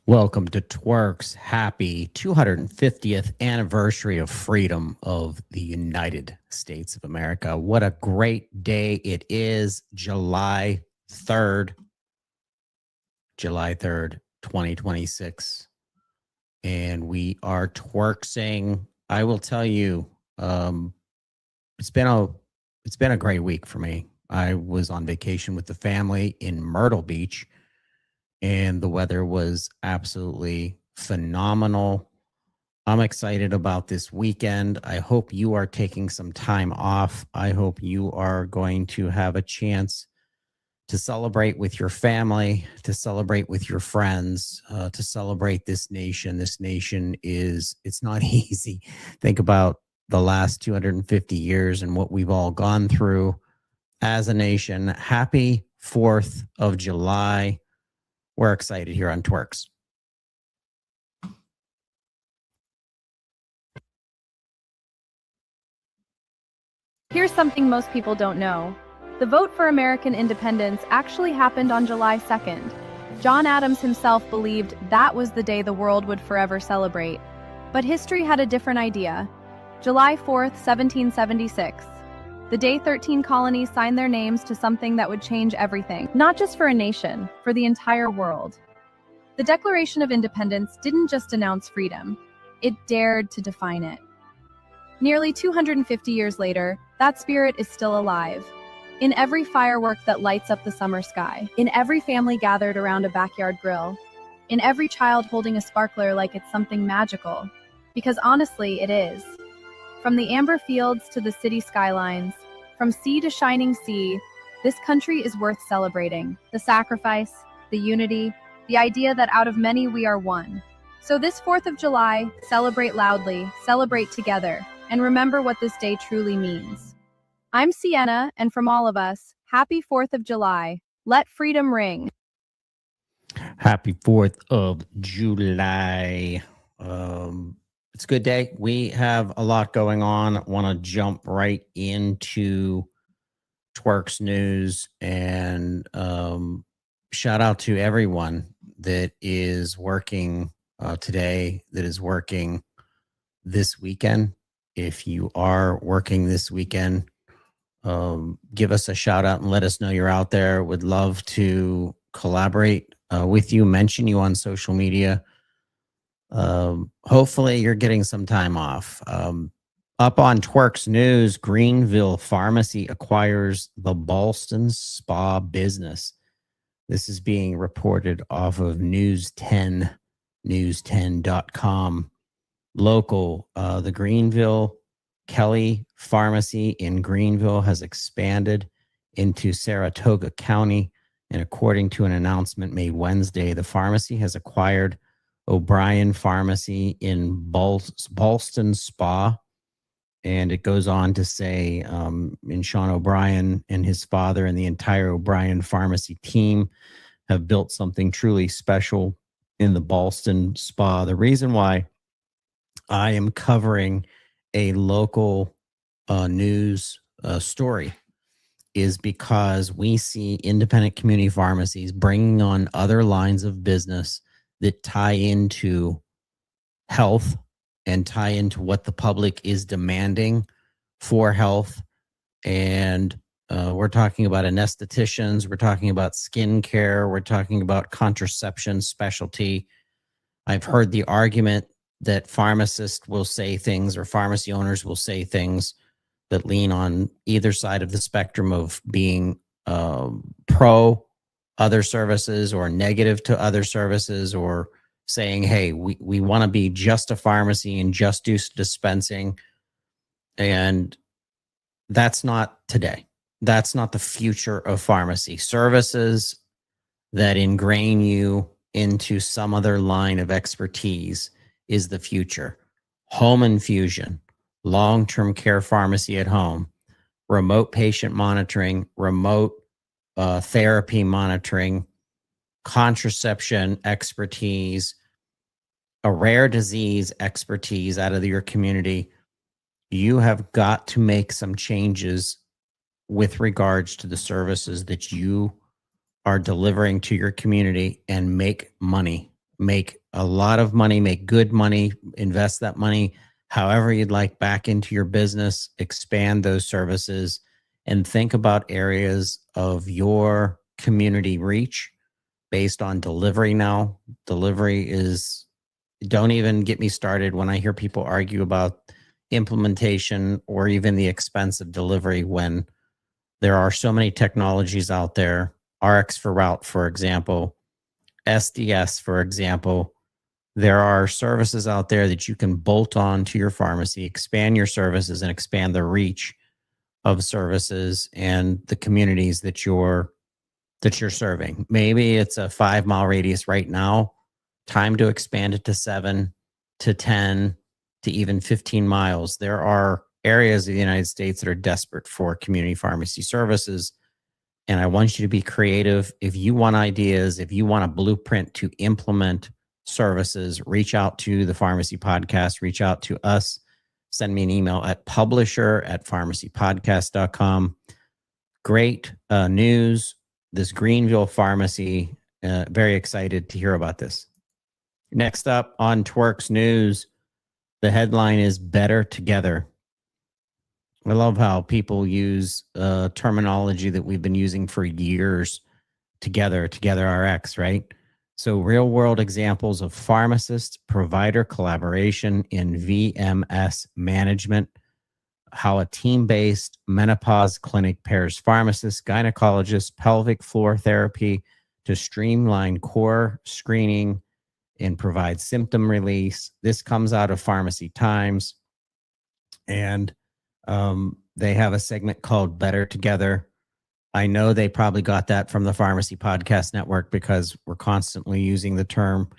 Welcome to TWIRx. Happy 250th anniversary of freedom of the United States of America. What a great day it is. July 3rd, 2026. And we are TWIRxing. I will tell you, it's been a great week for me. I was on vacation with the family in Myrtle Beach, and the weather was absolutely phenomenal. I'm excited about this weekend. I hope you are taking some time off. I hope you are going to have a chance to celebrate with your family, to celebrate with your friends, to celebrate this nation. This nation it's not easy. Think about the last 250 years and what we've all gone through as a nation. Happy 4th of July. We're excited here on TWIRx. Here's something most people don't know. The vote for American independence actually happened on July 2nd. John Adams himself believed that was the day the world would forever celebrate. But history had a different idea. July 4th, 1776. The day 13 colonies signed their names to something that would change everything, not just for a nation, for the entire world. The Declaration of Independence didn't just announce freedom, it dared to define it. Nearly 250 years later, that spirit is still alive. In every firework that lights up the summer sky, in every family gathered around a backyard grill, in every child holding a sparkler like it's something magical. Because honestly, it is. From the amber fields to the city skylines, from sea to shining sea, this country is worth celebrating. The sacrifice, the unity, the idea that out of many we are one. So this 4th of July, celebrate loudly, celebrate together, and remember what this day truly means. I'm Sienna, and from all of us, happy 4th of July. Let freedom ring. Happy 4th of July. It's a good day. We have a lot going on. I want to jump right into TWIRx news and shout out to everyone that is working today, that is working this weekend. If you are working this weekend, give us a shout out and let us know you're out there. Would love to collaborate with you, mention you on social media. Hopefully you're getting some time off. Up on TWIRx news, Greenville Pharmacy acquires the Ballston Spa business. This is being reported off of News 10, news10.com. Local, the Greenville Kelly Pharmacy in Greenville has expanded into Saratoga County. And according to an announcement made Wednesday, the pharmacy has acquired O'Brien Pharmacy in Ballston Spa. And it goes on to say, in Sean O'Brien and his father and the entire O'Brien Pharmacy team have built something truly special in the Ballston Spa. The reason why I am covering a local news story is because we see independent community pharmacies bringing on other lines of business that tie into health and tie into what the public is demanding for health. And we're talking about anestheticians, we're talking about skincare, we're talking about contraception specialty. I've heard the argument that pharmacists will say things, or pharmacy owners will say things that lean on either side of the spectrum of being pro other services or negative to other services, or saying, hey, we want to be just a pharmacy and just do dispensing. And that's not today. That's not the future of pharmacy. Services that ingrain you into some other line of expertise is the future. Home infusion, long-term care pharmacy at home, remote patient monitoring, remote therapy monitoring, contraception expertise, a rare disease expertise out of your community. You have got to make some changes with regards to the services that you are delivering to your community and make money make a lot of money, make good money, invest that money however you'd like back into your business, expand those services, and think about areas of your community reach based on delivery now. Delivery is, don't even get me started when I hear people argue about implementation or even the expense of delivery when there are so many technologies out there. RX for Route, for example, SDS, for example. There are services out there that you can bolt on to your pharmacy, expand your services, and expand the reach of services and the communities that you're serving. Maybe it's a 5-mile radius right now. Time to expand it to 7, to 10, to even 15 miles. There are areas of the United States that are desperate for community pharmacy services. And I want you to be creative. If you want ideas, if you want a blueprint to implement services, reach out to the Pharmacy Podcast, reach out to us, send me an email at publisher@pharmacypodcast.com. Great news. This Greenville pharmacy, very excited to hear about this. Next up on TWIRx News, the headline is Better Together. I love how people use terminology that we've been using for years. Together RX, right? So real world examples of pharmacist provider collaboration in VMS management, how a team-based menopause clinic pairs pharmacists, gynecologists, pelvic floor therapy to streamline core screening and provide symptom release. This comes out of Pharmacy Times. And they have a segment called Better Together. I know they probably got that from the Pharmacy Podcast Network because we're constantly using the term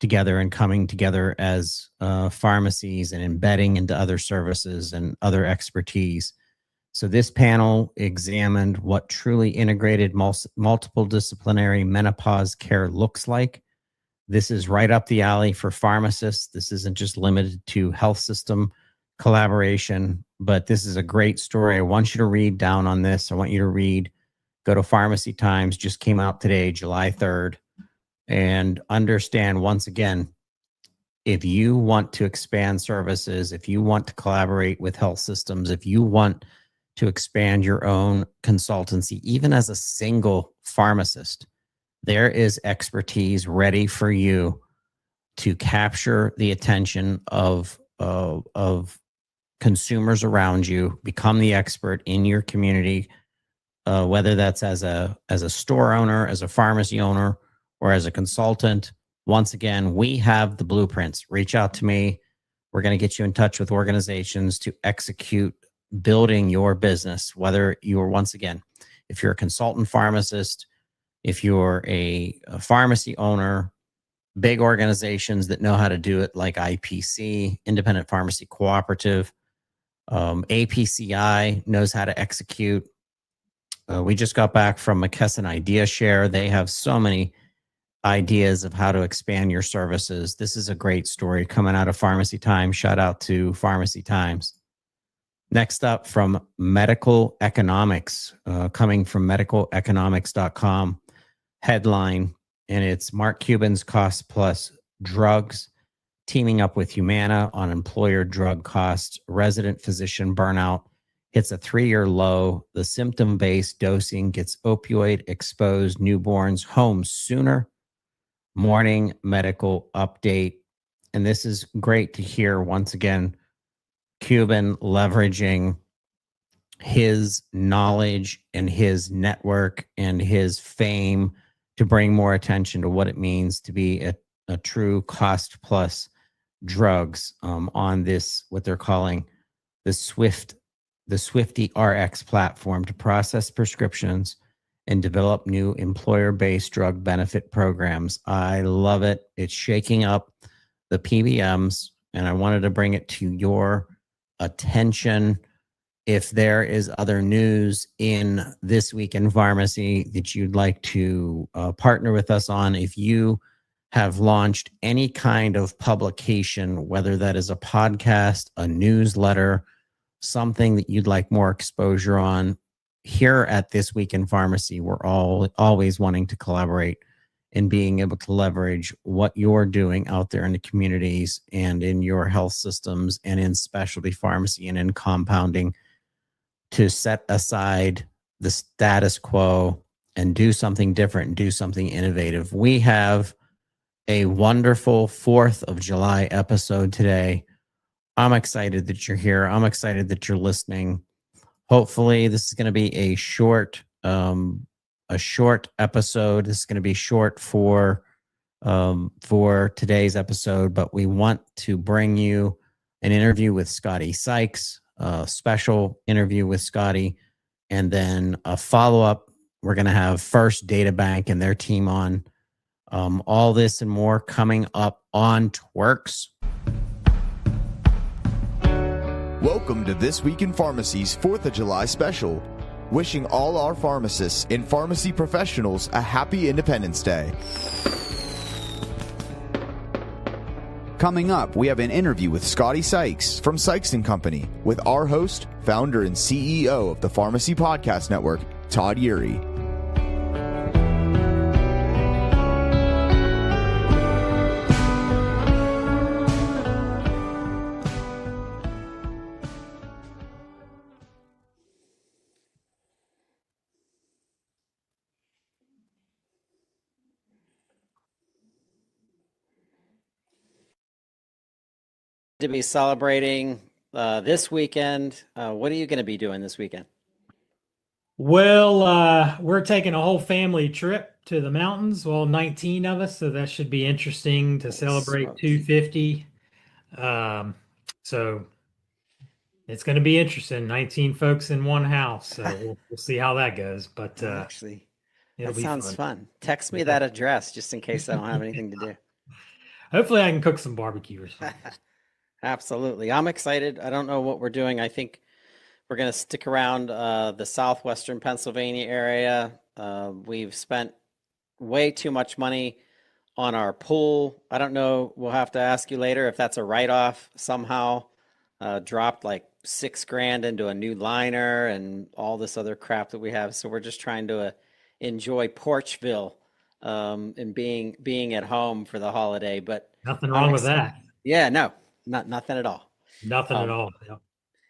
together and coming together as pharmacies and embedding into other services and other expertise. So this panel examined what truly integrated multiple disciplinary menopause care looks like. This is right up the alley for pharmacists. This isn't just limited to health system collaboration, but this is a great story. I want you to read down on this. I want you to read, go to Pharmacy Times, just came out today, July 3rd, and understand once again, if you want to expand services, if you want to collaborate with health systems, if you want to expand your own consultancy, even as a single pharmacist, there is expertise ready for you to capture the attention of consumers around you, become the expert in your community, whether that's as a store owner, as a pharmacy owner, or as a consultant. Once again, we have the blueprints. Reach out to me. We're going to get you in touch with organizations to execute building your business, whether you're, once again, if you're a consultant pharmacist, if you're a pharmacy owner, big organizations that know how to do it like IPC, Independent Pharmacy Cooperative, APCI knows how to execute. We just got back from McKesson Idea Share. They have so many ideas of how to expand your services. This is a great story coming out of Pharmacy Times. Shout out to Pharmacy Times. Next up from Medical Economics, coming from medicaleconomics.com, headline, and it's Mark Cuban's Cost Plus Drugs, teaming up with Humana on employer drug costs. Resident physician burnout hits a 3-year low. The symptom-based dosing gets opioid-exposed newborns home sooner. Morning medical update. And this is great to hear once again, Cuban leveraging his knowledge and his network and his fame to bring more attention to what it means to be a true cost plus drugs on this, what they're calling the Swifty RX platform to process prescriptions and develop new employer-based drug benefit programs. I love it. It's shaking up the PBMs, and I wanted to bring it to your attention. If there is other news in This Week in Pharmacy that you'd like to partner with us on, if you have launched any kind of publication, whether that is a podcast, a newsletter, something that you'd like more exposure on, here at This Week in Pharmacy, we're always wanting to collaborate in being able to leverage what you're doing out there in the communities and in your health systems and in specialty pharmacy and in compounding to set aside the status quo and do something different and do something innovative. We have a wonderful 4th of July episode today. I'm excited that you're here. I'm excited that you're listening. Hopefully this is going to be a short episode. This is going to be short for today's episode, but we want to bring you an interview with Scotty Sykes, a special interview with Scotty, and then a follow-up. We're going to have First Databank and their team on. All this and more coming up on TWIRx. Welcome to This Week in Pharmacy's 4th of July special. Wishing all our pharmacists and pharmacy professionals a happy Independence Day. Coming up, we have an interview with Scotty Sykes from Sykes & Company with our host, founder and CEO of the Pharmacy Podcast Network, Todd Urey. To be celebrating this weekend. What are you going to be doing this weekend? Well, we're taking a whole family trip to the mountains. Well, 19 of us, so that should be interesting to celebrate 250. So it's going to be interesting. 19 folks in one house. So we'll see how that goes. But actually, it'll that be sounds fun. fun. Text me that address just in case I don't have anything to do. Hopefully I can cook some barbecue or something. Absolutely. I'm excited. I don't know what we're doing. I think we're going to stick around the southwestern Pennsylvania area. We've spent way too much money on our pool. I don't know. We'll have to ask you later if that's a write-off somehow. Dropped like $6,000 into a new liner and all this other crap that we have. So we're just trying to enjoy Porchville and being at home for the holiday. But Nothing wrong with that. Yeah, no. Nothing at all. Nothing at all. Yep.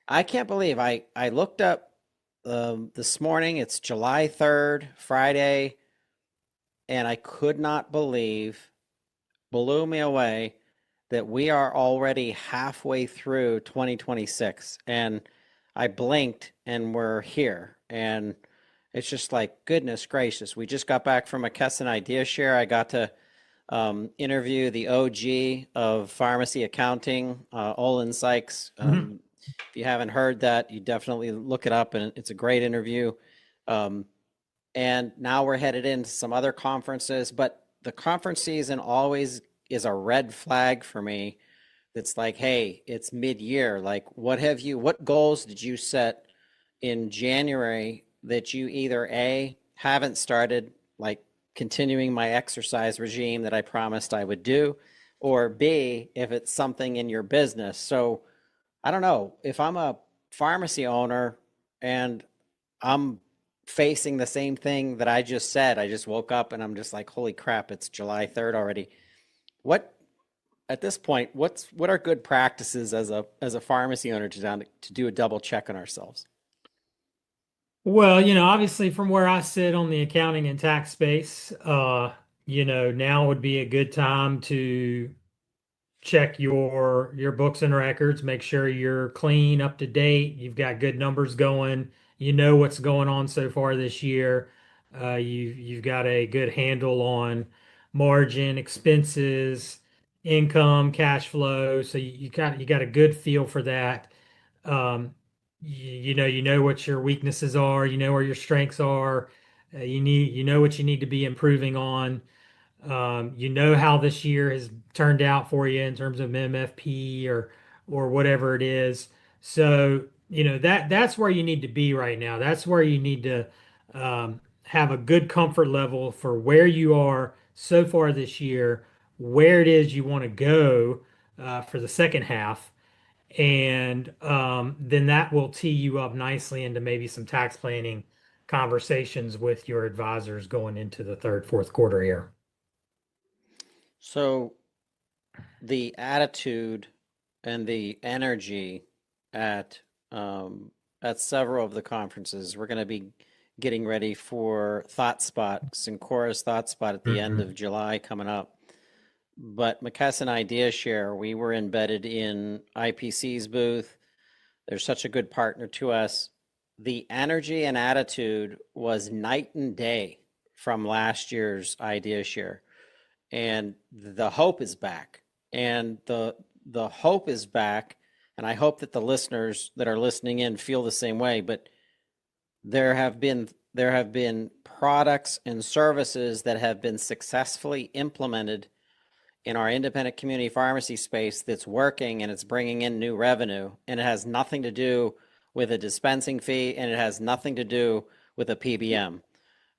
I can't believe I looked up this morning. It's July 3rd, Friday, and I could not believe, blew me away, that we are already halfway through 2026. And I blinked and we're here. And it's just like, goodness gracious. We just got back from McKesson Idea Share. I got to interview the OG of pharmacy accounting, Olin Sykes. If you haven't heard that, you definitely look it up, and it's a great interview. And now we're headed into some other conferences, but the conference season always is a red flag for me. It's like, hey, it's mid-year. Like, what goals did you set in January that you either A, haven't started, like continuing my exercise regime that I promised I would do, or B, if it's something in your business. So I don't know, if I'm a pharmacy owner and I'm facing the same thing that I just said, I just woke up and I'm just like, holy crap, it's July 3rd already. At this point, what are good practices as a pharmacy owner to do a double check on ourselves? Well, obviously from where I sit on the accounting and tax space, now would be a good time to check your books and records, make sure you're clean, up to date, you've got good numbers going, what's going on so far this year. You've got a good handle on margin, expenses, income, cash flow. So you got a good feel for that. You know what your weaknesses are, where your strengths are. You know what you need to be improving on. How this year has turned out for you in terms of MFP or whatever it is. So, that's where you need to be right now. That's where you need to have a good comfort level for where you are so far this year, where it is you want to go for the second half. And then that will tee you up nicely into maybe some tax planning conversations with your advisors going into the third, fourth quarter here. So the attitude and the energy at several of the conferences, we're going to be getting ready for ThoughtSpot, Syncora's ThoughtSpot at the end of July coming up. But McKesson Idea Share, we were embedded in IPC's booth. They're such a good partner to us. The energy and attitude was night and day from last year's Idea Share. And the hope is back. And the hope is back. And I hope that the listeners that are listening in feel the same way. But there have been products and services that have been successfully implemented in our independent community pharmacy space that's working, and it's bringing in new revenue, and it has nothing to do with a dispensing fee, and it has nothing to do with a PBM.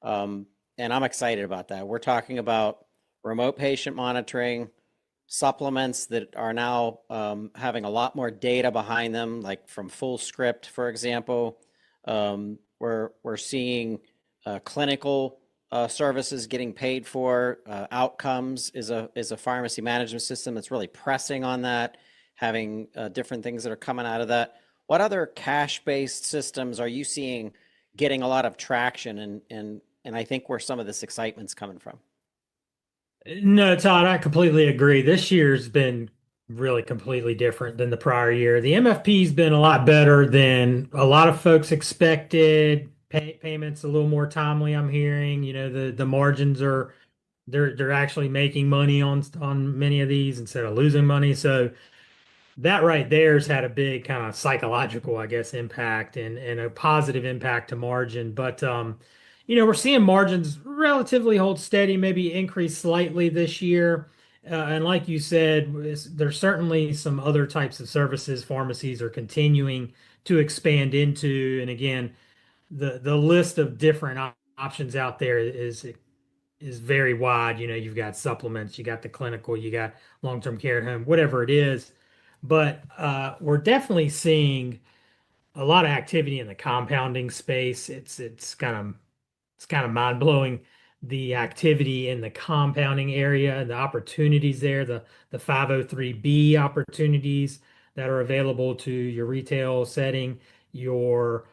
And I'm excited about that. We're talking about remote patient monitoring, supplements that are now having a lot more data behind them, like from Full Script, for example. We're seeing clinical services getting paid for. Outcomes is a pharmacy management system that's really pressing on that, having different things that are coming out of that. What other cash-based systems are you seeing getting a lot of traction, and I think where some of this excitement's coming from? No, Todd, I completely agree. This year's been really completely different than the prior year. The MFP's been a lot better than a lot of folks expected. Payments a little more timely, I'm hearing. The margins are they're actually making money on many of these instead of losing money. So that right there's had a big kind of psychological, I guess, impact and a positive impact to margin. But we're seeing margins relatively hold steady, maybe increase slightly this year. And like you said, there's certainly some other types of services pharmacies are continuing to expand into. And again, the list of different options out there is very wide. You've got supplements, you got the clinical, you got long-term care at home, whatever it is. But we're definitely seeing a lot of activity in the compounding space. It's kind of mind-blowing, the activity in the compounding area and the opportunities there, the 503B opportunities that are available to your retail setting, your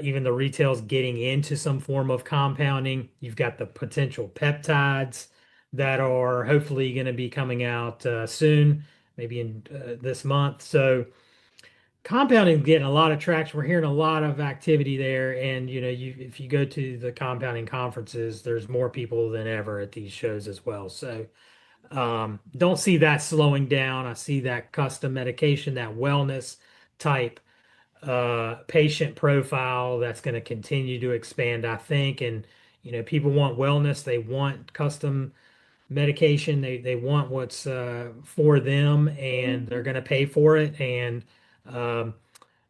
even the retail's getting into some form of compounding. You've got the potential peptides that are hopefully going to be coming out soon, maybe in this month. So compounding getting a lot of traction. We're hearing a lot of activity there, and if you go to the compounding conferences, there's more people than ever at these shows as well. So don't see that slowing down. I see that custom medication, that wellness type patient profile that's going to continue to expand, I think. And people want wellness, they want custom medication, they want what's for them, and they're going to pay for it. And um,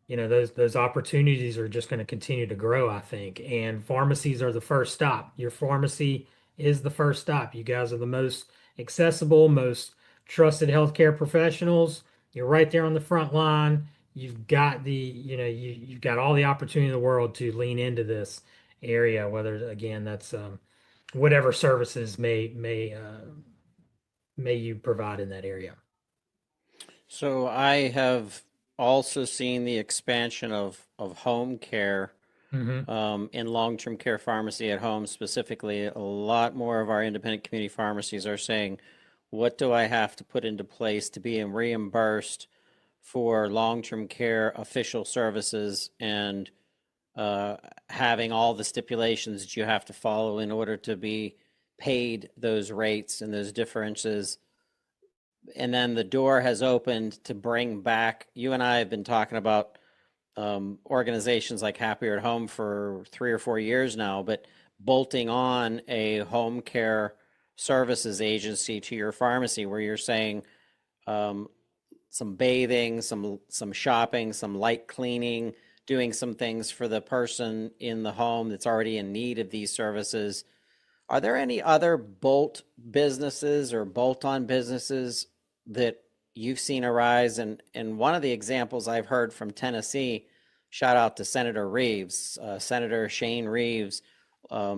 those opportunities are just going to continue to grow, I think. And pharmacies are the first stop. Your pharmacy is the first stop. You guys are the most accessible, most trusted healthcare professionals. You're right there on the front line. You've got you've got all the opportunity in the world to lean into this area, whether again that's whatever services may you provide in that area. So I have also seen the expansion of home care in long-term care pharmacy at home specifically. A lot more of our independent community pharmacies are saying, what do I have to put into place to be reimbursed for long-term care official services, and having all the stipulations that you have to follow in order to be paid those rates and those differences. And then the door has opened to bring back, you and I have been talking about organizations like Happier at Home for 3 or 4 years now, but bolting on a home care services agency to your pharmacy where you're saying some bathing, some shopping, some light cleaning, doing some things for the person in the home that's already in need of these services. Are there any other bolt businesses or bolt-on businesses that you've seen arise? And one of the examples I've heard from Tennessee, shout out to Senator Reeves, Senator Shane Reeves,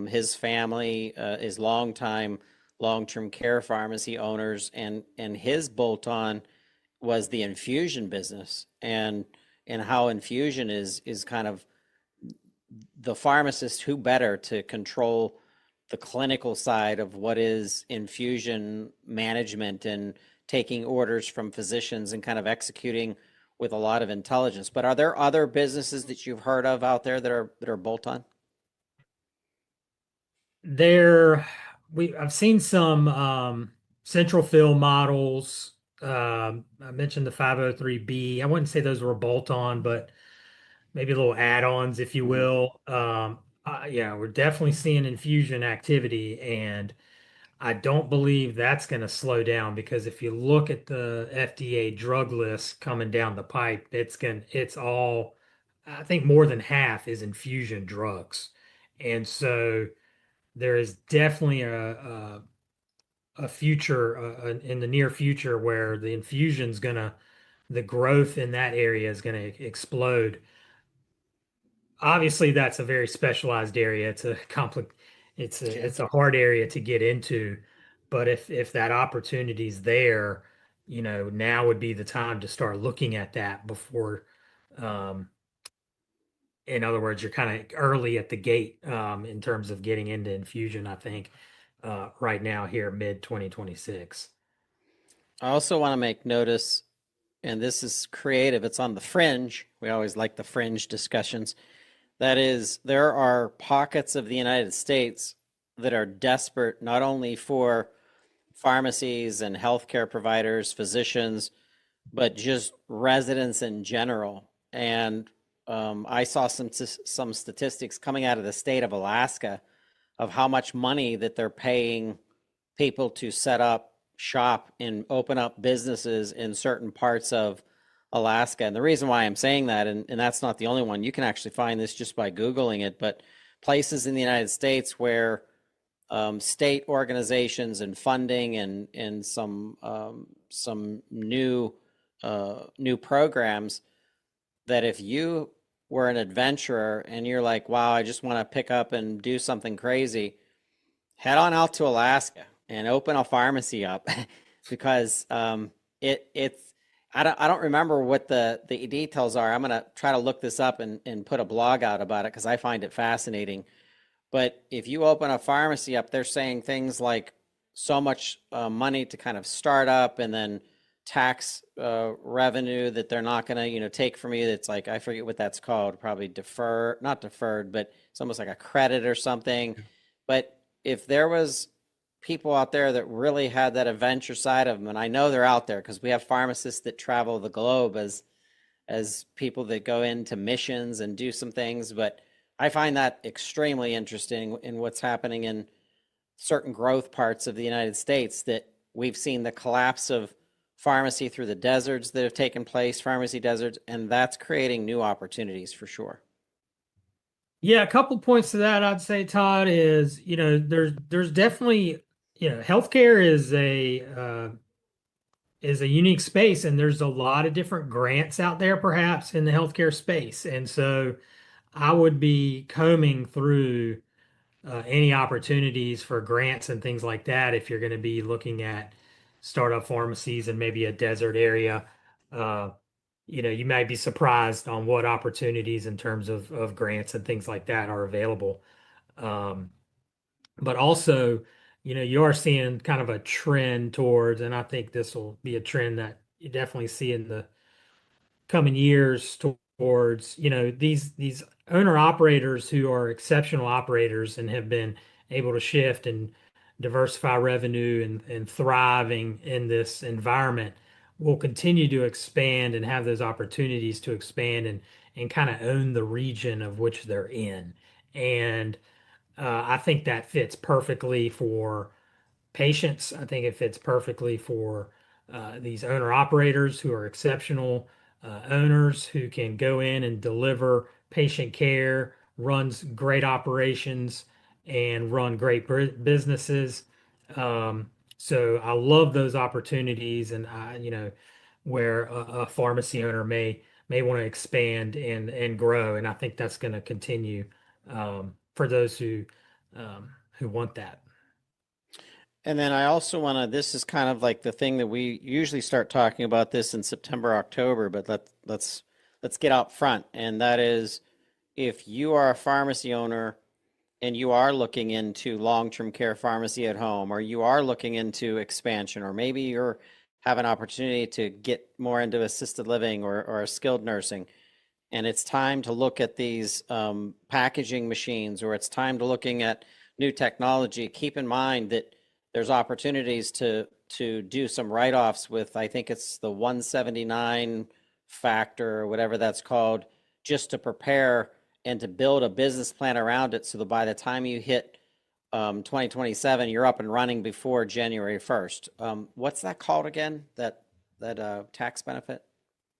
his family is longtime long-term care pharmacy owners, and his bolt-on was the infusion business, and how infusion is kind of the pharmacist, who better to control the clinical side of what is infusion management and taking orders from physicians and kind of executing with a lot of intelligence. But are there other businesses that you've heard of out there that are bolt-on? I've seen some central fill models. I mentioned the 503B. I wouldn't say those were bolt-on, but maybe little add-ons, if you will. Yeah, we're definitely seeing infusion activity, and I don't believe that's going to slow down, because if you look at the FDA drug list coming down the pipe, it's all, I think more than half is infusion drugs. And so there is definitely a future in the near future where the growth in that area is gonna explode. Obviously, that's a very specialized area. It's a hard area to get into. But if that opportunity's there, now would be the time to start looking at that before, um, in other words, you're kind of early at the gate, in terms of getting into infusion, I think, right now here, mid 2026. I also want to make notice, and this is creative, it's on the fringe. We always like the fringe discussions. That is, there are pockets of the United States that are desperate not only for pharmacies and healthcare providers, physicians, but just residents in general. And I saw some statistics coming out of the state of Alaska of how much money that they're paying people to set up shop and open up businesses in certain parts of Alaska. And the reason why I'm saying that, and that's not the only one, you can actually find this just by Googling it, but places in the United States where state organizations and funding and some new programs, that if you were an adventurer and you're like, wow, I just want to pick up and do something crazy, head on out to Alaska and open a pharmacy up because it's I don't remember what the details are. I'm gonna try to look this up and put a blog out about it because I find it fascinating. But if you open a pharmacy up, they're saying things like so much money to kind of start up, and then tax revenue that they're not going to, take from you. That's like, I forget what that's called, probably not deferred, but it's almost like a credit or something. But if there was people out there that really had that adventure side of them, and I know they're out there because we have pharmacists that travel the globe as people that go into missions and do some things, but I find that extremely interesting in what's happening in certain growth parts of the United States, that we've seen the collapse of pharmacy through the deserts that have taken place, pharmacy deserts, and that's creating new opportunities for sure. Yeah, a couple points to that I'd say, Todd, is, there's definitely, healthcare is a unique space, and there's a lot of different grants out there perhaps in the healthcare space. And so I would be combing through any opportunities for grants and things like that if you're going to be looking at startup pharmacies in maybe a desert area. You might be surprised on what opportunities in terms of grants and things like that are available. But also, you are seeing kind of a trend towards, and I think this will be a trend that you definitely see in the coming years, towards, these owner operators who are exceptional operators and have been able to shift and diversify revenue and thriving in this environment, will continue to expand and have those opportunities to expand and kind of own the region of which they're in. And I think that fits perfectly for patients. I think it fits perfectly for these owner operators who are exceptional owners who can go in and deliver patient care, runs great operations, and run great businesses. So I love those opportunities, and where a pharmacy owner may want to expand and grow, and I think that's going to continue, for those who want that. And then I also want to, this is kind of like the thing that we usually start talking about this in September, October, but let's get out front. And that is, if you are a pharmacy owner and you are looking into long-term care pharmacy at home, or you are looking into expansion, or maybe you're have an opportunity to get more into assisted living or skilled nursing, and it's time to look at these packaging machines, or it's time to looking at new technology, keep in mind that there's opportunities to do some write-offs with, I think it's the 179 factor or whatever that's called, just to prepare and to build a business plan around it so that by the time you hit 2027, you're up and running before January 1st. What's that called again? That tax benefit?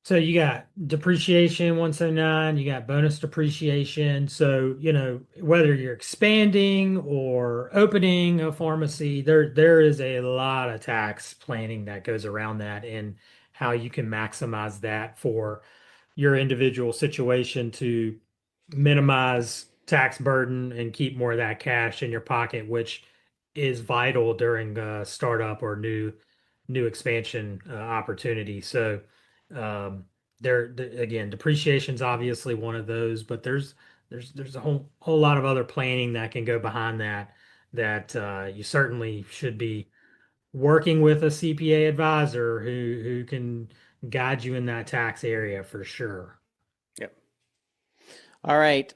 So you got depreciation 179, you got bonus depreciation. So, whether you're expanding or opening a pharmacy, there is a lot of tax planning that goes around that and how you can maximize that for your individual situation to minimize tax burden and keep more of that cash in your pocket, which is vital during startup or new expansion opportunity. So again, depreciation is obviously one of those, but there's a whole lot of other planning that can go behind that you certainly should be working with a CPA advisor who can guide you in that tax area for sure. Yep. All right.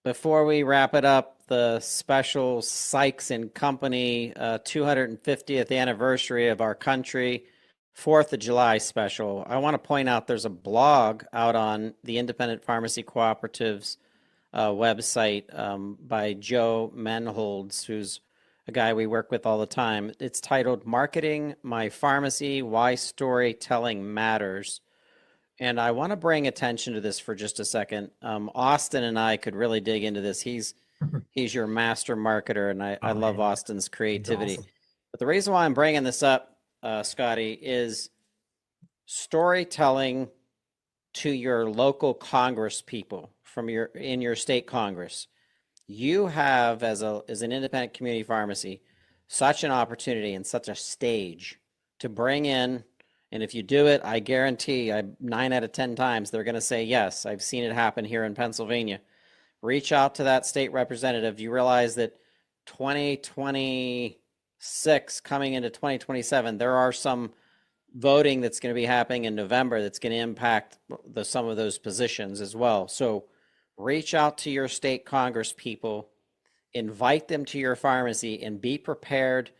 Before we wrap it up, the special Sykes and Company 250th anniversary of our country, 4th of July special. I want to point out there's a blog out on the Independent Pharmacy Cooperative's website by Joe Menholds, who's a guy we work with all the time. It's titled Marketing My Pharmacy, Why Storytelling Matters. And I want to bring attention to this for just a second. Austin and I could really dig into this. He's your master marketer, and I love man. Austin's creativity. Awesome. But the reason why I'm bringing this up, Scotty, is storytelling to your local Congress people in your state Congress. You have, as an independent community pharmacy, such an opportunity and such a stage to bring in. And if you do it, I guarantee 9 out of 10 times they're going to say yes. I've seen it happen here in Pennsylvania. Reach out to that state representative. You realize that 2026 coming into 2027, there are some voting that's going to be happening in November that's going to impact some of those positions as well. So reach out to your state Congress people, invite them to your pharmacy, and be prepared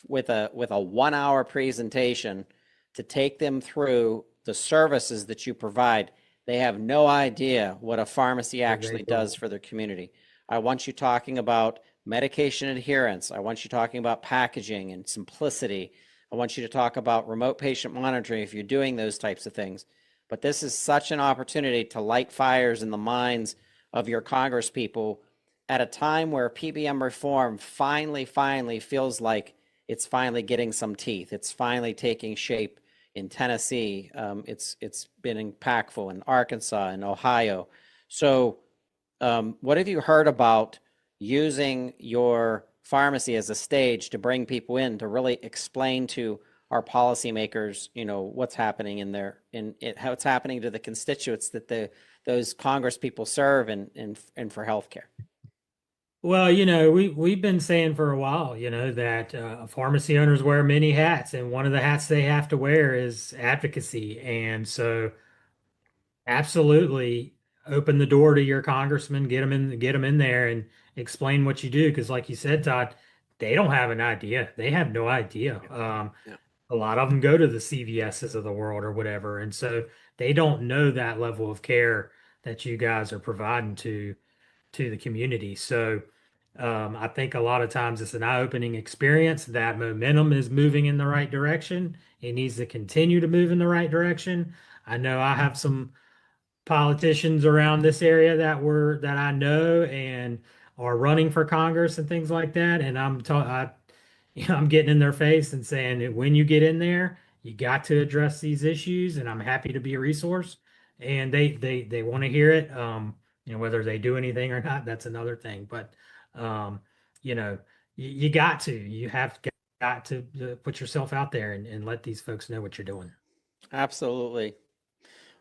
with a 1-hour presentation to take them through the services that you provide. They have no idea what a pharmacy actually does for their community. I want you talking about medication adherence. I want you talking about packaging and simplicity. I want you to talk about remote patient monitoring if you're doing those types of things. But this is such an opportunity to light fires in the minds of your Congress people at a time where PBM reform finally feels like it's finally getting some teeth. It's finally taking shape in Tennessee. It's been impactful in Arkansas and Ohio. So what have you heard about using your pharmacy as a stage to bring people in to really explain to our policymakers, what's happening how it's happening to the constituents that those Congress people serve and for healthcare? Well, we've been saying for a while, that pharmacy owners wear many hats, and one of the hats they have to wear is advocacy. And so, absolutely, open the door to your congressman, get them in there, and explain what you do. Because, like you said, Todd, they don't have an idea. They have no idea. Yeah. A lot of them go to the CVSs of the world or whatever, and so they don't know that level of care that you guys are providing to the community. So I think a lot of times it's an eye-opening experience. That momentum is moving in the right direction. It needs to continue to move in the right direction. I know I have some politicians around this area that I know and are running for Congress and things like that. And I'm getting in their face and saying that when you get in there, you got to address these issues, and I'm happy to be a resource. And they want to hear it. Whether they do anything or not, that's another thing. But you got to, you have to. got to put yourself out there and let these folks know what you're doing. Absolutely.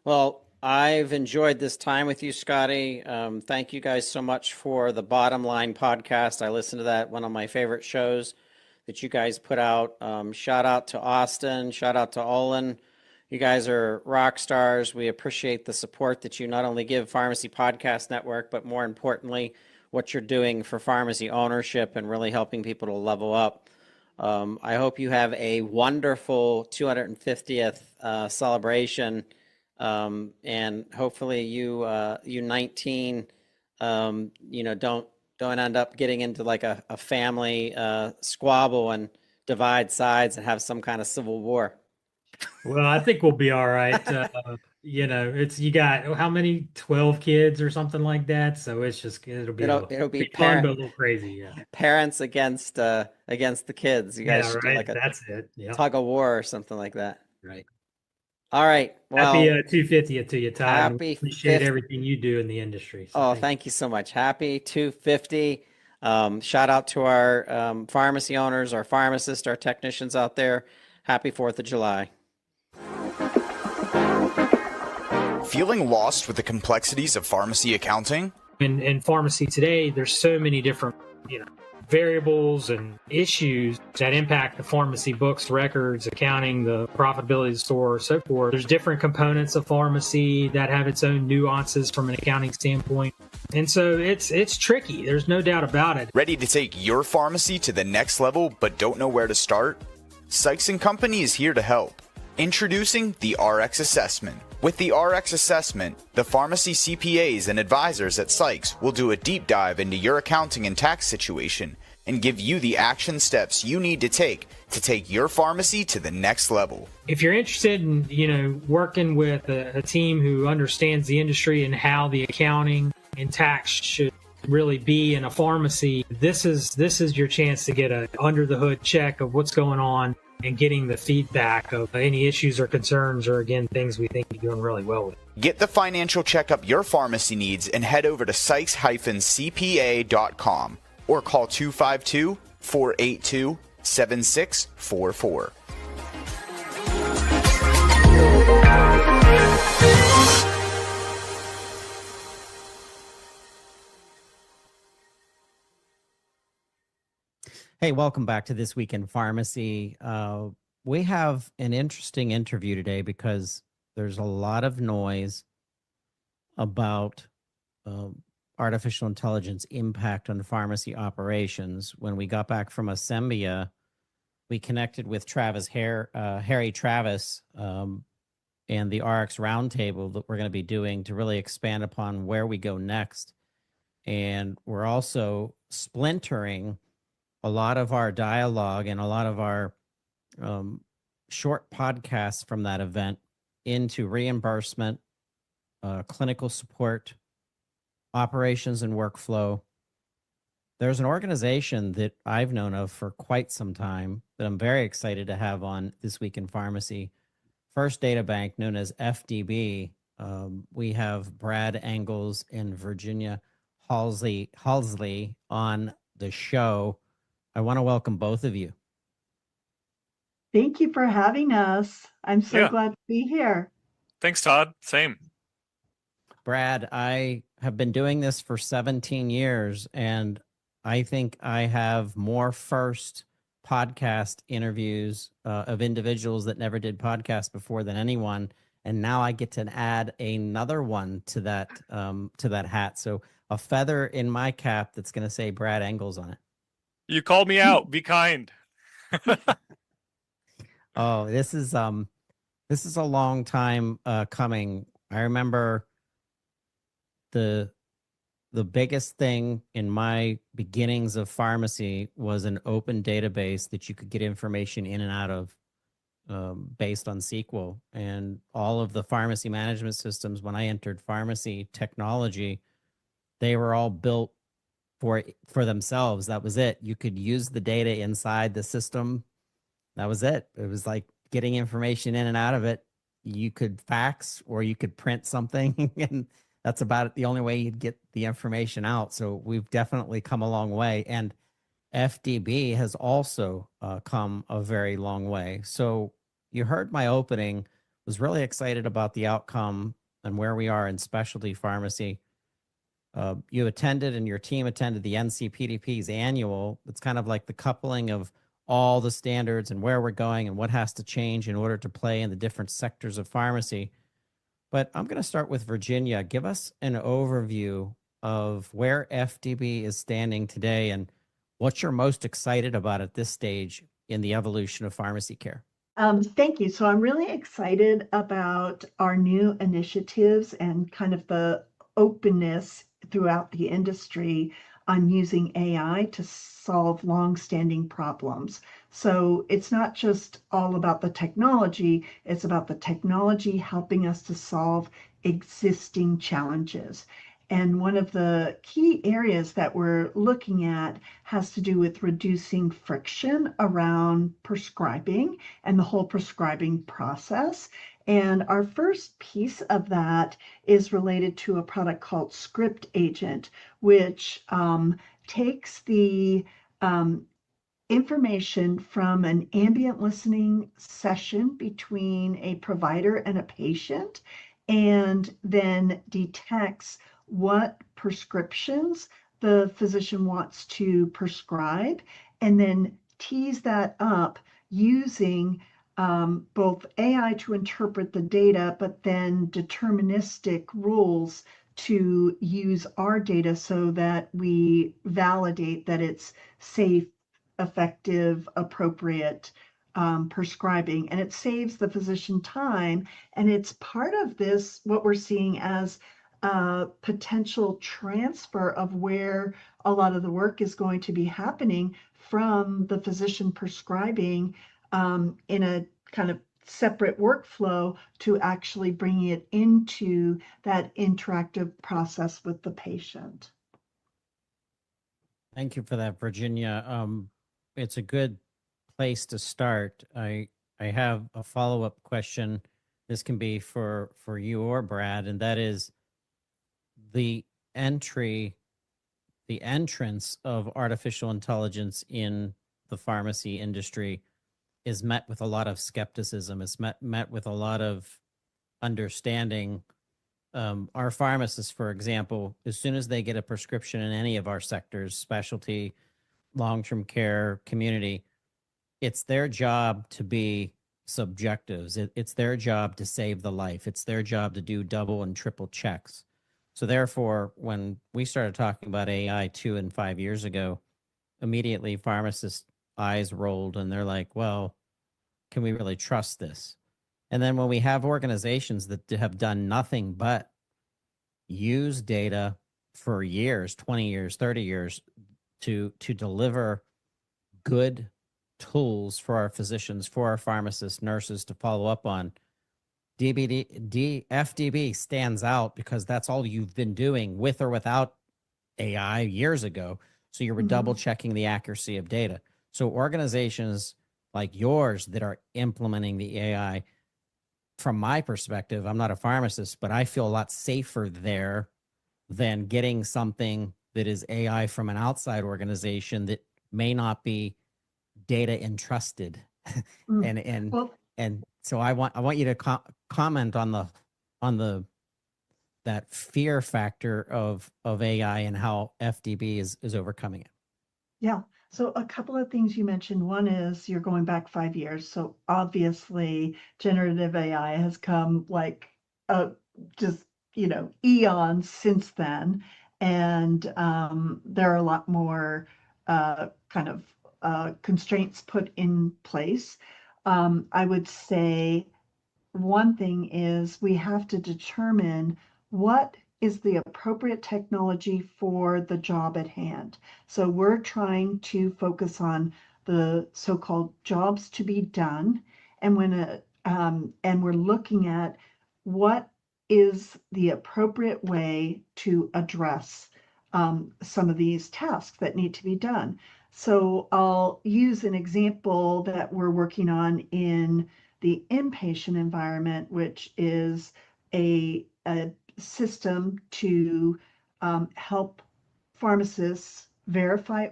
Well, I've enjoyed this time with you, Scotty. Thank you guys so much for the Bottom Line podcast. I listened to that, one of my favorite shows that you guys put out. Shout out to Austin. Shout out to Olin. You guys are rock stars. We appreciate the support that you not only give Pharmacy Podcast Network, but more importantly, what you're doing for pharmacy ownership and really helping people to level up. I hope you have a wonderful 250th celebration, and hopefully you 19, don't end up getting into like a family squabble and divide sides and have some kind of civil war. Well, I think we'll be all right. You got how many 12 kids or something like that, so it'll be fun but a little crazy. Yeah, parents against the kids. You guys should do like that's it. Yeah, tug of war or something like that. Right. All right. Well, happy 250th to you, Todd. Happy appreciate everything you do in the industry. So thank you so much. Happy 250. Shout out to our pharmacy owners, our pharmacists, our technicians out there. Happy 4th of July. Feeling lost with the complexities of pharmacy accounting? In pharmacy today, there's so many different, variables and issues that impact the pharmacy books, records, accounting, the profitability of the store, so forth. There's different components of pharmacy that have its own nuances from an accounting standpoint. And so it's tricky. There's no doubt about it. Ready to take your pharmacy to the next level but don't know where to start? Sykes & Company is here to help. Introducing the RX Assessment. With the RX Assessment, the pharmacy CPAs and advisors at Sykes will do a deep dive into your accounting and tax situation and give you the action steps you need to take your pharmacy to the next level. If you're interested in, working with a team who understands the industry and how the accounting and tax should really be in a pharmacy, this is your chance to get a under the hood check of what's going on and getting the feedback of any issues or concerns or, again, things we think you're doing really well with. Get the financial checkup your pharmacy needs and head over to sykes-cpa.com or call 252-482-7644. Hey, welcome back to This Week in Pharmacy. We have an interesting interview today because there's a lot of noise about artificial intelligence impact on pharmacy operations. When we got back from Assembia, we connected with Harry Travis, and the RX Roundtable that we're going to be doing to really expand upon where we go next. And we're also splintering a lot of our dialogue and a lot of our short podcasts from that event into reimbursement, clinical support, operations and workflow. There's an organization that I've known of for quite some time that I'm very excited to have on This Week in Pharmacy, First Databank, known as FDB. We have Brad Engels and Virginia Halsey on the show. I want to welcome both of you. Thank you for having us. I'm so glad to be here. Thanks, Todd. Same. Brad, I have been doing this for 17 years, and I think I have more first podcast interviews of individuals that never did podcasts before than anyone. And now I get to add another one to that hat. So a feather in my cap that's going to say Brad Engels on it. You called me out. Be kind. Oh, this is a long time coming. I remember the biggest thing in my beginnings of pharmacy was an open database that you could get information in and out of based on SQL. And all of the pharmacy management systems, when I entered pharmacy technology, they were all built for themselves. That was it. You could use the data inside the system. That was it. It was like getting information in and out of it. You could fax or you could print something, and that's about it. The only way you'd get the information out. So we've definitely come a long way. And FDB has also come a very long way. So you heard my opening, was really excited about the outcome and where we are in specialty pharmacy. You attended and your team attended the NCPDP's annual. It's kind of like the coupling of all the standards and where we're going and what has to change in order to play in the different sectors of pharmacy. But I'm going to start with Virginia. Give us an overview of where FDB is standing today and what you're most excited about at this stage in the evolution of pharmacy care. Thank you. So I'm really excited about our new initiatives and kind of the openness throughout the industry on using AI to solve long-standing problems. So it's not just all about the technology, it's about the technology helping us to solve existing challenges. And one of the key areas that we're looking at has to do with reducing friction around prescribing and the whole prescribing process. And our first piece of that is related to a product called Script Agent, which takes the information from an ambient listening session between a provider and a patient and then detects what prescriptions the physician wants to prescribe and then tease that up using both AI to interpret the data, but then deterministic rules to use our data so that we validate that it's safe, effective, appropriate prescribing. And it saves the physician time. And it's part of this, what we're seeing as a potential transfer of where a lot of the work is going to be happening from the physician prescribing in a kind of separate workflow to actually bringing it into that interactive process with the patient. Thank you for that, Virginia. It's a good place to start. I have a follow-up question. This can be for you or Brad, and that is the entrance of artificial intelligence in the pharmacy industry is met with a lot of skepticism. It's met with a lot of understanding. Our pharmacists, for example, as soon as they get a prescription in any of our sectors, specialty, long-term care, community, it's their job to be subjectives. It's their job to save the life. It's their job to do double and triple checks. So therefore, when we started talking about AI 2 and 5 years ago, immediately pharmacists' eyes rolled and they're like, well, can we really trust this? And then when we have organizations that have done nothing but use data for years, 20 years, 30 years to deliver good tools for our physicians, for our pharmacists, nurses to follow up on, FDB stands out because that's all you've been doing with or without AI years ago. So you were double checking the accuracy of data. So organizations like yours that are implementing the AI, from my perspective, I'm not a pharmacist, but I feel a lot safer there than getting something that is AI from an outside organization that may not be data entrusted. Well, And so I want you to comment on that fear factor of AI and how FDB is overcoming it. yeah. So a couple of things you mentioned. One is you're going back 5 years. So obviously generative AI has come like just, eons since then. And there are a lot more kind of constraints put in place. I would say one thing is we have to determine what is the appropriate technology for the job at hand. So we're trying to focus on the so-called jobs to be done, and and we're looking at what is the appropriate way to address some of these tasks that need to be done. So I'll use an example that we're working on in the inpatient environment, which is a system to help pharmacists verify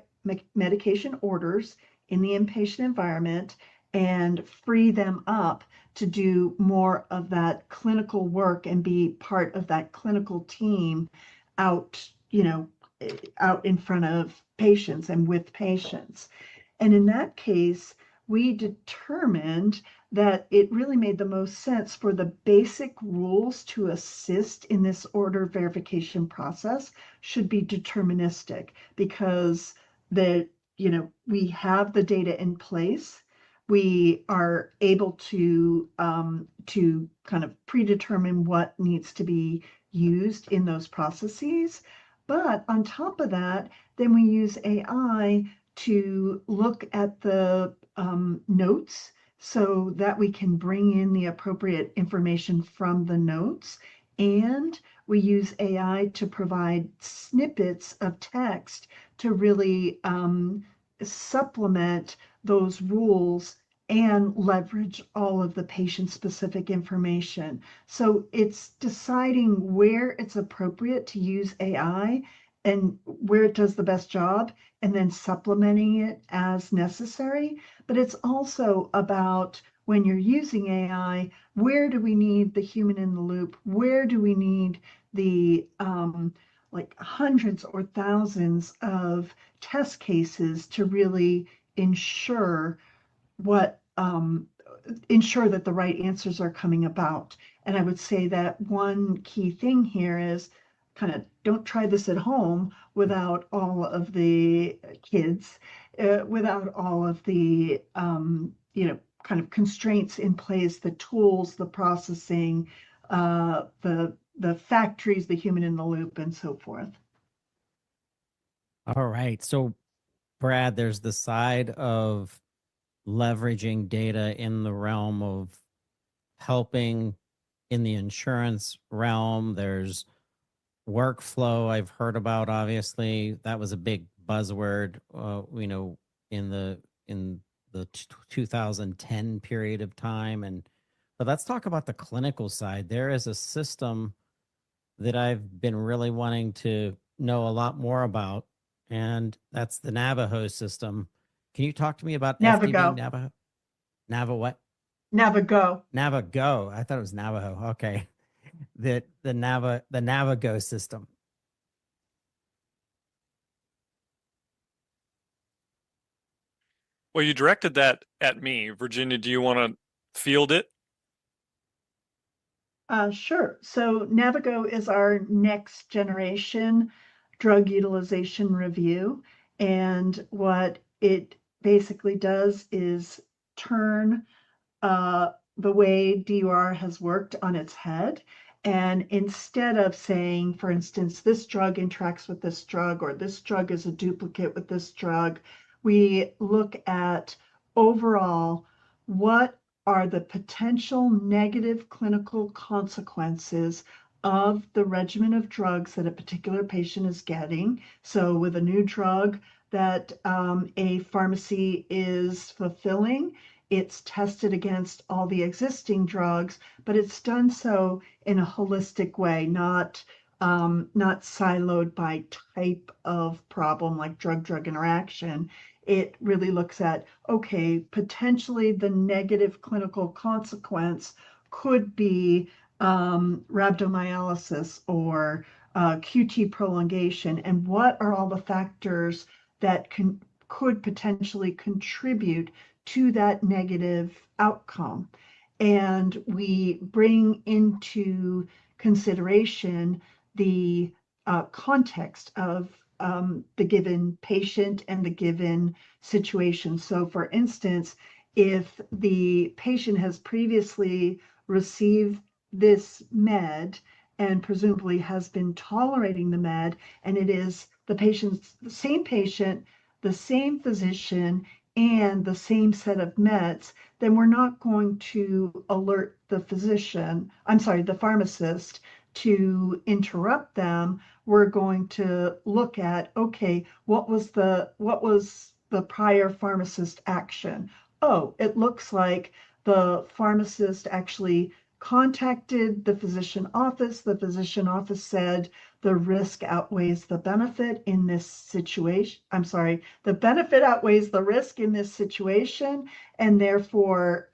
medication orders in the inpatient environment and free them up to do more of that clinical work and be part of that clinical team out, out in front of patients and with patients. And in that case, we determined that it really made the most sense for the basic rules to assist in this order verification process should be deterministic, because we have the data in place. We are able to kind of predetermine what needs to be used in those processes. But on top of that, then we use AI to look at the notes so that we can bring in the appropriate information from the notes. And we use AI to provide snippets of text to really supplement those rules and leverage all of the patient-specific information. So it's deciding where it's appropriate to use AI and where it does the best job, and then supplementing it as necessary. But it's also about, when you're using AI, where do we need the human in the loop? Where do we need the like hundreds or thousands of test cases to really ensure ensure that the right answers are coming about? And I would say that one key thing here is kind of don't try this at home without all of the kids, without all of the kind of constraints in place, the tools, the processing, the factories, the human in the loop, and so forth. All right. So, Brad, there's the side of leveraging data in the realm of helping in the insurance realm. There's workflow I've heard about. Obviously, that was a big buzzword, in the 2010 period of time. But let's talk about the clinical side. There is a system that I've been really wanting to know a lot more about, and that's the Navajo system. Can you talk to me about Navigo. FDB Navajo? Navajo what? Navigo. Navago. I thought it was Navajo. Okay. The Navago system. Well, you directed that at me. Virginia, do you want to field it? Sure. So Navigo is our next generation drug utilization review. And what it basically does is turn the way DUR has worked on its head. And instead of saying, for instance, this drug interacts with this drug, or this drug is a duplicate with this drug, we look at overall what are the potential negative clinical consequences of the regimen of drugs that a particular patient is getting. So with a new drug that a pharmacy is fulfilling, it's tested against all the existing drugs, but it's done so in a holistic way, not siloed by type of problem like drug-drug interaction. It really looks at, okay, potentially the negative clinical consequence could be rhabdomyolysis or QT prolongation, and what are all the factors that could potentially contribute to that negative outcome. And we bring into consideration the context of the given patient and the given situation. So for instance, if the patient has previously received this med and presumably has been tolerating the med, and it is the same patient, the same physician, and the same set of meds, then we're not going to alert the the pharmacist to interrupt them. We're going to look at, okay, what was the prior pharmacist action? Oh, it looks like the pharmacist actually contacted the physician office. The physician office said the risk outweighs the benefit in this situation. I'm sorry, the benefit outweighs the risk in this situation, and therefore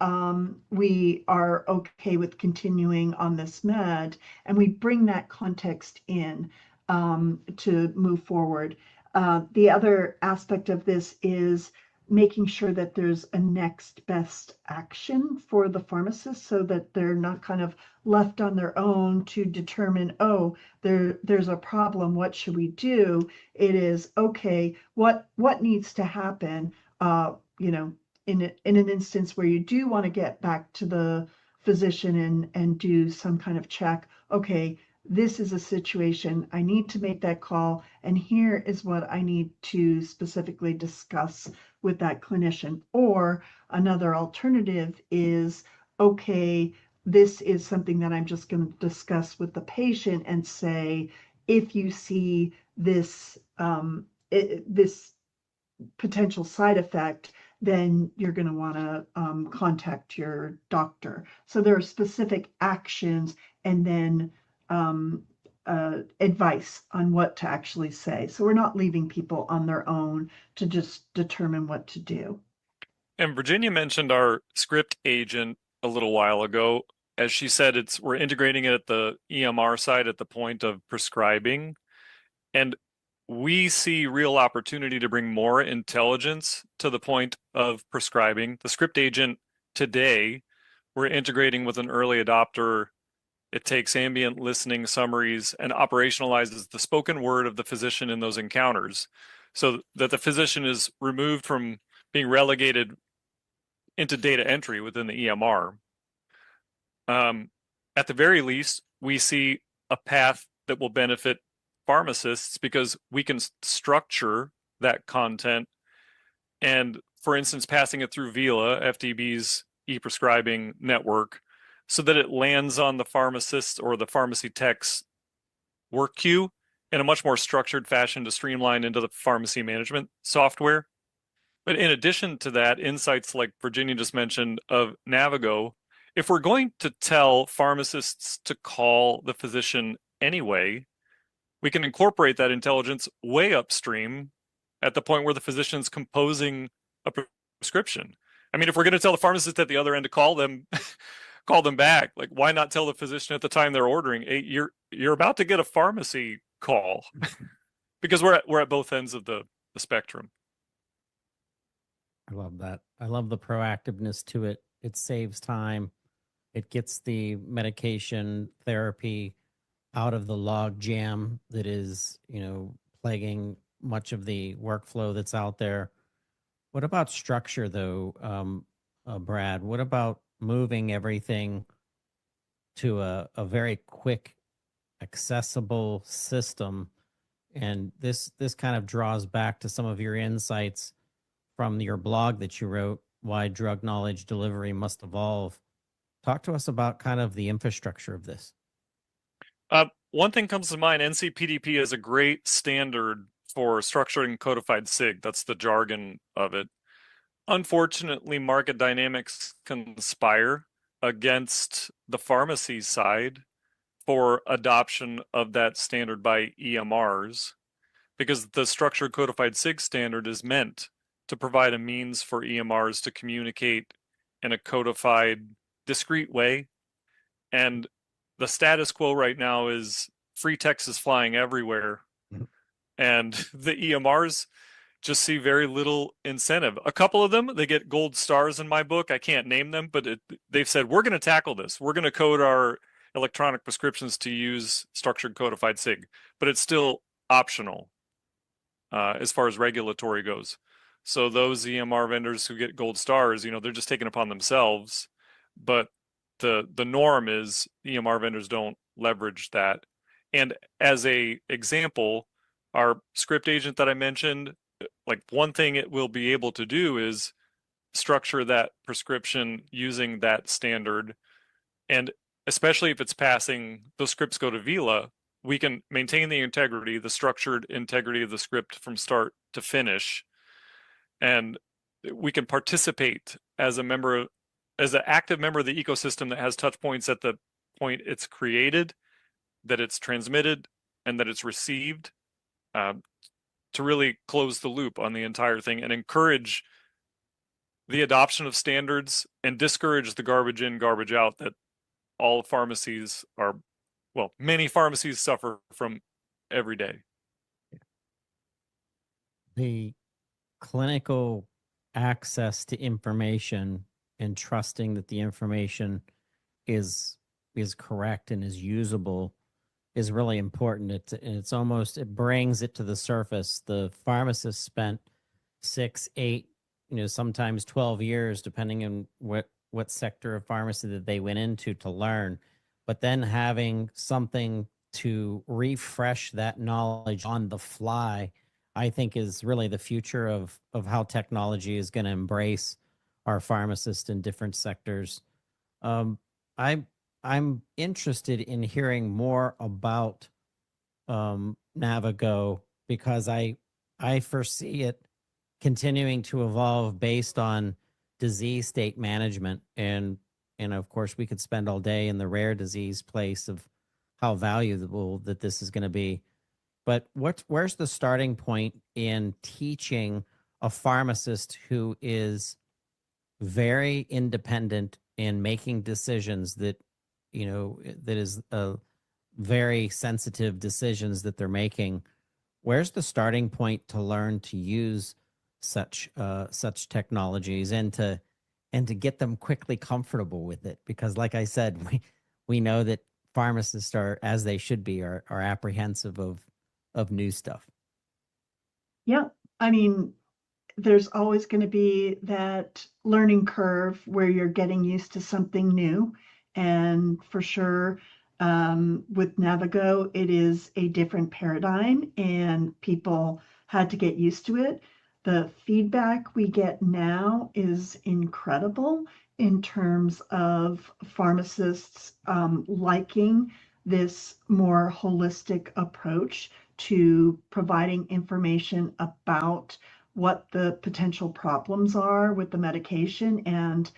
we are okay with continuing on this med, and we bring that context in to move forward. The other aspect of this is making sure that there's a next best action for the pharmacist so that they're not kind of left on their own to determine, oh, there's a problem, what should we do? It is, okay, what needs to happen? You know, in an instance where you do want to get back to the physician and do some kind of check, okay, this is a situation, I need to make that call, and here is what I need to specifically discuss with that clinician. Or another alternative is, okay, this is something that I'm just going to discuss with the patient and say, if you see this this potential side effect, then you're going to want to contact your doctor. So there are specific actions and then advice on what to actually say. So we're not leaving people on their own to just determine what to do. And Virginia mentioned our script agent a little while ago. As she said, we're integrating it at the EMR side at the point of prescribing. And we see real opportunity to bring more intelligence to the point of prescribing. The script agent today, we're integrating with an early adopter. It takes ambient listening summaries and operationalizes the spoken word of the physician in those encounters so that the physician is removed from being relegated into data entry within the EMR. At the very least, we see a path that will benefit pharmacists because we can structure that content and, for instance, passing it through VILA, FDB's e-prescribing network, so that it lands on the pharmacist or the pharmacy tech's work queue in a much more structured fashion to streamline into the pharmacy management software. But in addition to that, insights like Virginia just mentioned of Navigo, if we're going to tell pharmacists to call the physician anyway, we can incorporate that intelligence way upstream at the point where the physician's composing a prescription. I mean, if we're going to tell the pharmacist at the other end to call them, call them back, like why not tell the physician at the time they're ordering, hey, you're about to get a pharmacy call, because we're at both ends of the spectrum. I love that. I love the proactiveness to it. It saves time. It gets the medication therapy out of the log jam that is, plaguing much of the workflow that's out there. What about structure, though, Brad? What about moving everything to a very quick, accessible system? And this kind of draws back to some of your insights from your blog that you wrote, Why Drug Knowledge Delivery Must Evolve. Talk to us about kind of the infrastructure of this. One thing comes to mind, NCPDP is a great standard for structured and codified SIG. That's the jargon of it. Unfortunately, market dynamics conspire against the pharmacy side for adoption of that standard by EMRs, because the structured codified SIG standard is meant to provide a means for EMRs to communicate in a codified, discrete way. And the status quo right now is free text is flying everywhere. And the EMRs just see very little incentive. A couple of them, they get gold stars in my book. I can't name them, but they've said, we're going to tackle this. We're going to code our electronic prescriptions to use structured codified SIG, but it's still optional as far as regulatory goes. So those EMR vendors who get gold stars, they're just taking upon themselves. But the norm is EMR vendors don't leverage that. And as a example, our script agent that I mentioned, like one thing it will be able to do is structure that prescription using that standard. And especially if it's passing, those scripts go to VILA, we can maintain the integrity, the structured integrity of the script from start to finish. And we can participate as a member as an active member of the ecosystem that has touch points at the point it's created, that it's transmitted, and that it's received, to really close the loop on the entire thing and encourage the adoption of standards and discourage the garbage in, garbage out that all pharmacies are, well, many pharmacies suffer from every day. The clinical access to information and trusting that the information is correct and is usable is really important. It's almost, it brings it to the surface. The pharmacist spent 6, 8, sometimes 12 years, depending on what sector of pharmacy that they went into to learn. But then having something to refresh that knowledge on the fly, I think is really the future of how technology is going to embrace our pharmacists in different sectors. I'm interested in hearing more about Navigo, because I foresee it continuing to evolve based on disease state management, and of course we could spend all day in the rare disease place of how valuable that this is going to be. But where's the starting point in teaching a pharmacist who is very independent in making decisions that that is very sensitive decisions that they're making? Where's the starting point to learn to use such technologies and to get them quickly comfortable with it? Because like I said, we know that pharmacists are, as they should be, are apprehensive of new stuff. Yeah, I mean, there's always going to be that learning curve where you're getting used to something new. And for sure, with Navigo, it is a different paradigm and people had to get used to it. The feedback we get now is incredible in terms of pharmacists liking this more holistic approach to providing information about what the potential problems are with the medication and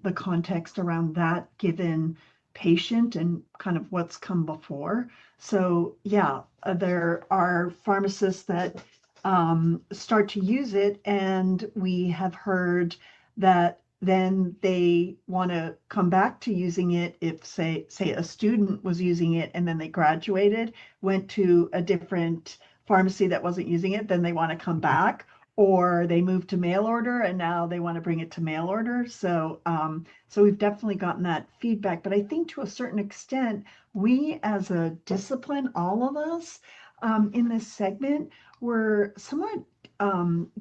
the context around that given patient and kind of what's come before. So yeah, there are pharmacists that start to use it, and we have heard that then they want to come back to using it if say a student was using it and then they graduated, went to a different pharmacy that wasn't using it, then they want to come back, or they moved to mail order and now they want to bring it to mail order. So so we've definitely gotten that feedback. But I think to a certain extent, we as a discipline, all of us in this segment, were somewhat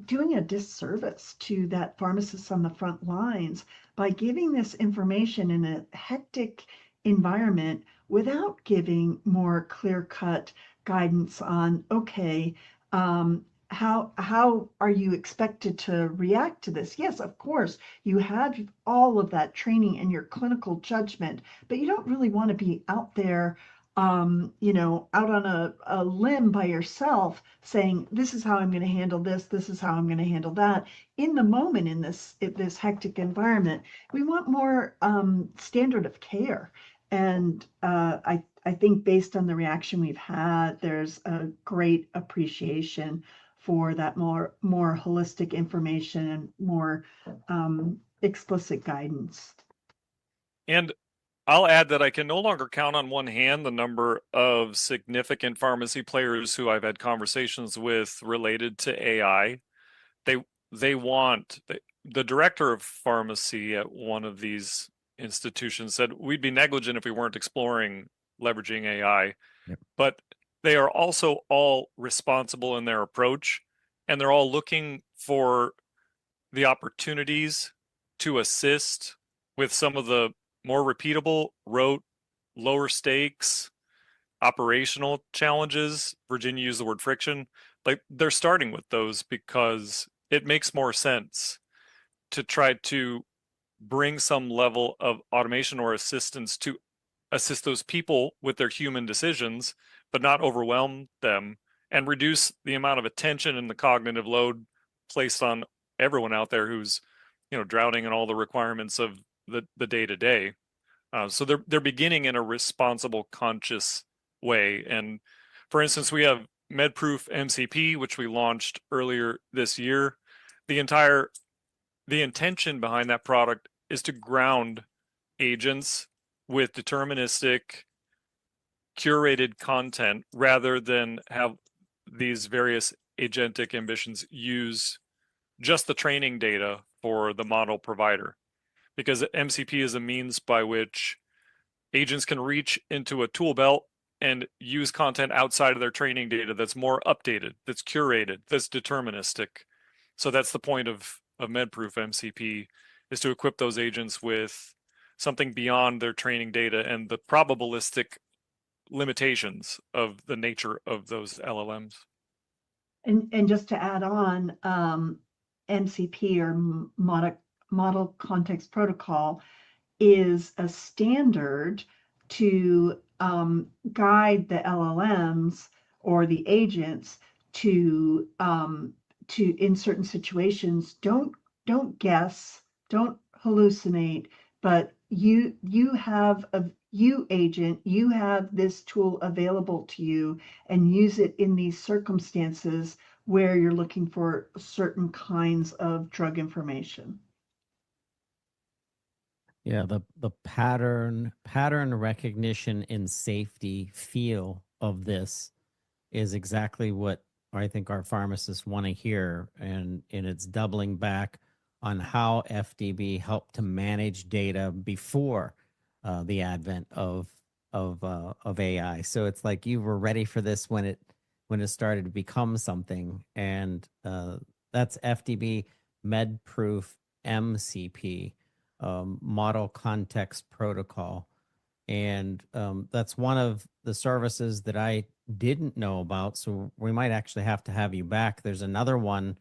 doing a disservice to that pharmacist on the front lines by giving this information in a hectic environment without giving more clear-cut guidance on, okay, how are you expected to react to this? Yes, of course, you have all of that training and your clinical judgment, but you don't really want to be out there out on a limb by yourself saying, this is how I'm going to handle this is how I'm going to handle that. In the moment, in this hectic environment, we want more standard of care. And I think based on the reaction we've had, there's a great appreciation for that more holistic information and more explicit guidance. And I'll add that I can no longer count on one hand the number of significant pharmacy players who I've had conversations with related to AI. They want, the director of pharmacy at one of these institutions said we'd be negligent if we weren't exploring leveraging AI. Yep. But they are also all responsible in their approach, and they're all looking for the opportunities to assist with some of the more repeatable, rote, lower stakes, operational challenges. Virginia used the word friction. Like, they're starting with those because it makes more sense to try to bring some level of automation or assistance to assist those people with their human decisions, but not overwhelm them, and reduce the amount of attention and the cognitive load placed on everyone out there who's drowning in all the requirements of the day to day. So they're beginning in a responsible, conscious way. And for instance, we have MedProof MCP, which we launched earlier this year. The intention behind that product is to ground agents with deterministic, curated content rather than have these various agentic ambitions use just the training data for the model provider. Because MCP is a means by which agents can reach into a tool belt and use content outside of their training data that's more updated, that's curated, that's deterministic. So that's the point of MedProof MCP, is to equip those agents with something beyond their training data and the probabilistic limitations of the nature of those LLMs. And just to add on, MCP or Model Context Protocol is a standard to guide the LLMs or the agents to in certain situations, don't guess, don't hallucinate, but you agent, you have this tool available to you, and use it in these circumstances where you're looking for certain kinds of drug information. Yeah, the pattern recognition and safety feel of this is exactly what I think our pharmacists want to hear, and it's doubling back on how FDB helped to manage data before the advent of AI. So it's like you were ready for this when it started to become something, and that's FDB MedProof MCP. Model Context Protocol. And that's one of the services that I didn't know about. So we might actually have to have you back. There's another one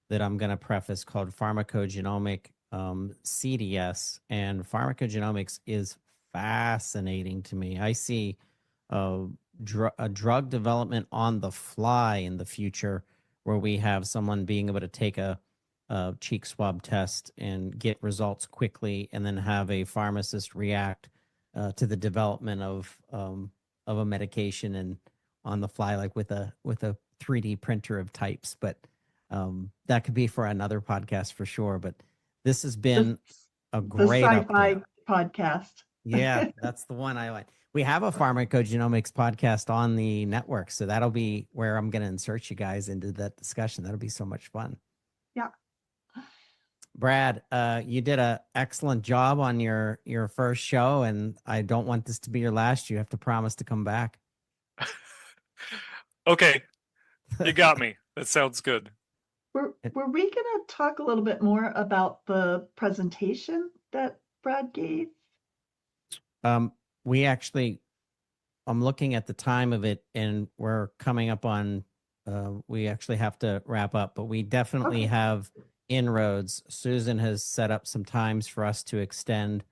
that I'm going to preface called pharmacogenomic CDS. And pharmacogenomics is fascinating to me. I see a drug development on the fly in the future, where we have someone being able to take a cheek swab test and get results quickly, and then have a pharmacist react to the development of a medication and on the fly, like with a 3D printer of types. But that could be for another podcast for sure. But this has been a great sci-fi update. Podcast. Yeah, that's the one I like. We have a pharmacogenomics podcast on the network, so that'll be where I'm going to insert you guys into that discussion. That'll be so much fun. Yeah. Brad, you did an excellent job on your first show, and I don't want this to be your last. You have to promise to come back. Okay, you got me. That sounds good. Were we going to talk a little bit more about the presentation that Brad gave? We actually, I'm looking at the time of it, and we're coming up on, we actually have to wrap up, but we definitely have inroads. Susan has set up some times for us to extend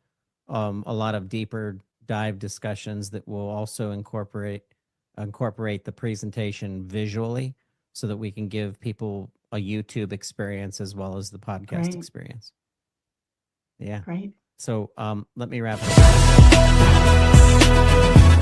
a lot of deeper dive discussions that will also incorporate the presentation visually, so that we can give people a YouTube experience as well as the podcast experience. Yeah. Great. So let me wrap it up.